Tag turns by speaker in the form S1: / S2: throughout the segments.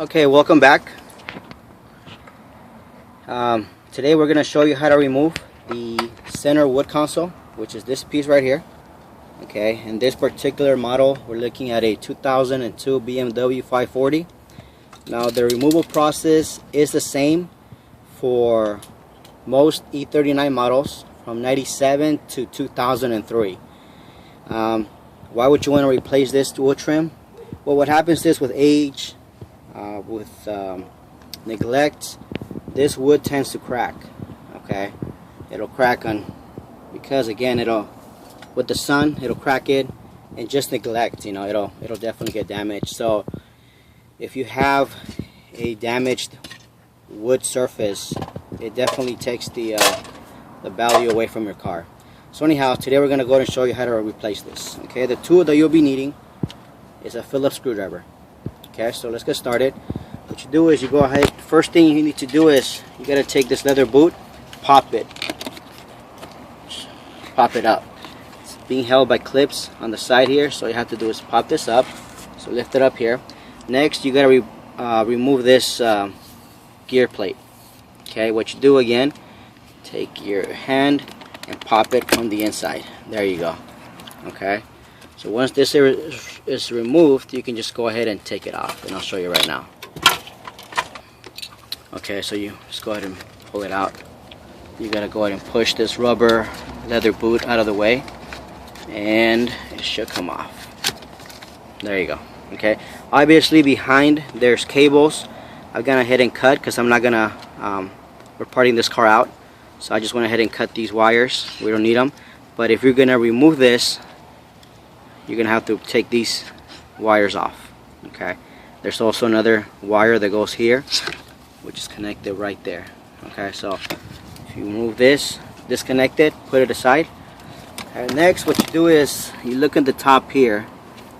S1: Okay, welcome back. Today we're going to show you how to remove the center wood console, which is this piece right here. Okay, in this particular model we're looking at a 2002 BMW 540. Now the removal process is the same for most E39 models from 97 to 2003. Why would you want to replace this wood trim? Well, what happens is with age, with neglect, this wood tends to crack. Okay, it'll crack because again with the sun it'll crack it, and just neglect, it'll definitely get damaged. So if you have a damaged wood surface, it definitely takes the value away from your car. So anyhow, today we're going to go and show you how to replace this. Okay, the tool that you'll be needing is a Phillips screwdriver. Okay, so let's get started. What you do is you go ahead, first thing you need to do is you got to take this leather boot, pop it up. It's being held by clips on the side here, so all you have to do is pop this up. So lift it up here. Next you got to remove this gear plate. Okay, what you do again, take your hand and pop it from the inside. There you go. Okay, so once this is removed, you can just go ahead and take it off, and I'll show you right now. Okay, so you just go ahead and pull it out. You gotta go ahead and push this rubber leather boot out of the way, and it should come off. There you go. Okay, obviously behind there's cables. I've gone ahead and cut because I'm not gonna we're parting this car out, so I just went ahead and cut these wires. We don't need them, but if you're gonna remove this, you're gonna have to take these wires off. Okay, there's also another wire that goes here, which is connected right there. Okay, so if you remove this, disconnect it, put it aside. And next what you do is you look at the top here.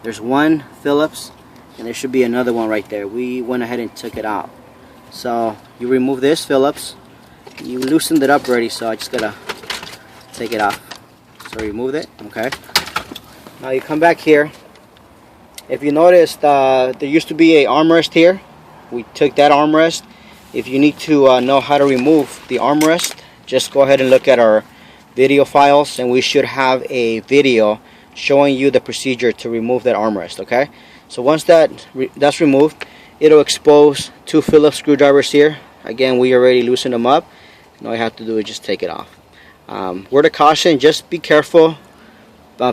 S1: There's one Phillips and there should be another one right there. We went ahead and took it out. So you remove this Phillips. You loosened it up already, so I just gotta take it off. So remove it. Okay, now you come back here. If you noticed, there used to be a armrest here. We took that armrest. If you need to know how to remove the armrest, just go ahead and look at our video files, and we should have a video showing you the procedure to remove that armrest. Okay, so once that's removed, it'll expose two Phillips screwdrivers here. Again, we already loosened them up. All you have to do is just take it off. Word of caution, just be careful.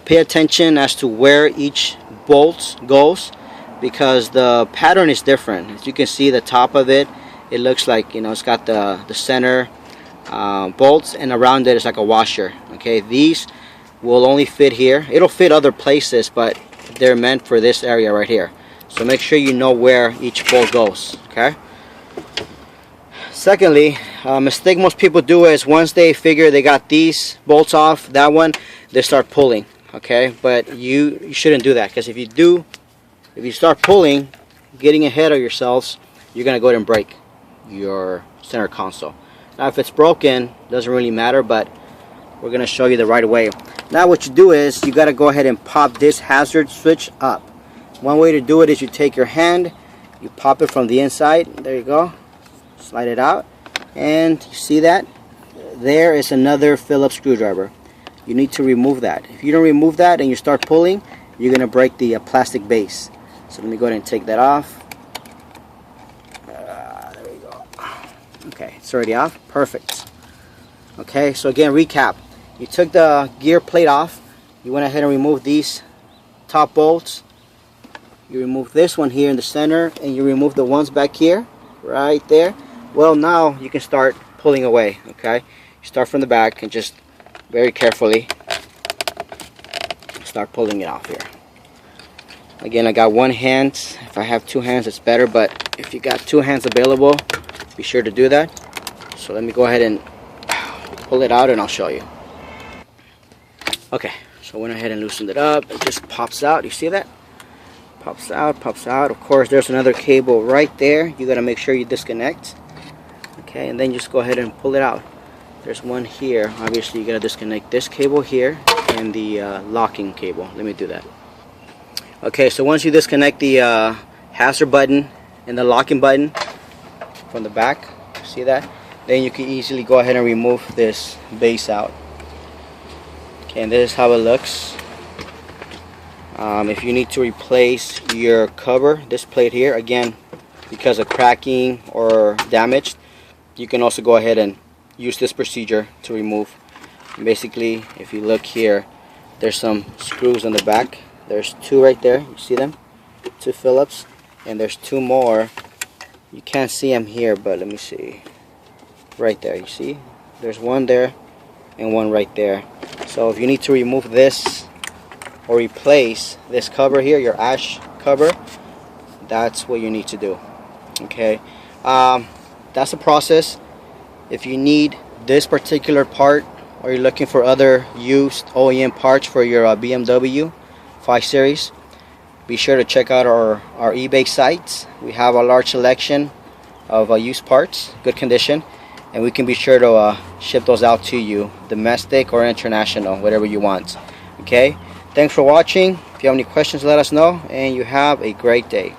S1: Pay attention as to where each bolt goes, because the pattern is different. As you can see, the top of it looks like, it's got the center bolts, and around it is like a washer. Okay, these will only fit here. It'll fit other places, but they're meant for this area right here. So make sure you know where each bolt goes. Okay. Secondly, a mistake most people do is once they figure they got these bolts off, that one, they start pulling. Okay, but you shouldn't do that, because if you start pulling, getting ahead of yourselves, you're gonna go ahead and break your center console. Now if it's broken, doesn't really matter, but we're gonna show you the right way. Now what you do is you got to go ahead and pop this hazard switch up. One way to do it is you take your hand, you pop it from the inside. There you go. Slide it out, and you see that there is another Phillips screwdriver. You need to remove that. If you don't remove that and you start pulling, you're gonna break the plastic base. So let me go ahead and take that off. There we go. Okay, it's already off. Perfect. Okay, so again, recap. You took the gear plate off. You went ahead and removed these top bolts. You remove this one here in the center, and you remove the ones back here, right there. Well, now you can start pulling away. Okay, you start from the back and just very carefully start pulling it off here. Again, I got one hand. If I have two hands, it's better, but if you got two hands available, be sure to do that. So let me go ahead and pull it out, and I'll show you. Okay, so I went ahead and loosened it up. It just pops out. You see that? Pops out, pops out. Of course, there's another cable right there. You got to make sure you disconnect. Okay, and then just go ahead and pull it out. There's one here. Obviously, you got to disconnect this cable here and the locking cable. Let me do that. Okay, so once you disconnect the hazard button and the locking button from the back. See that? Then you can easily go ahead and remove this base out. Okay, and this is how it looks. If you need to replace your cover, this plate here, again, because of cracking or damage, you can also go ahead and use this procedure to remove. And basically, if you look here, there's some screws on the back. There's 2 right there, you see them? 2 Phillips, and there's 2 more. You can't see them here, but let me see. Right there, you see? There's 1 there and 1 right there. So if you need to remove this or replace this cover here, your ash cover, that's what you need to do. Okay, that's the process. If you need this particular part, or you're looking for other used OEM parts for your BMW 5 Series, be sure to check out our eBay sites. We have a large selection of used parts, good condition, and we can be sure to ship those out to you, domestic or international, whatever you want. Okay, thanks for watching. If you have any questions, let us know, and you have a great day.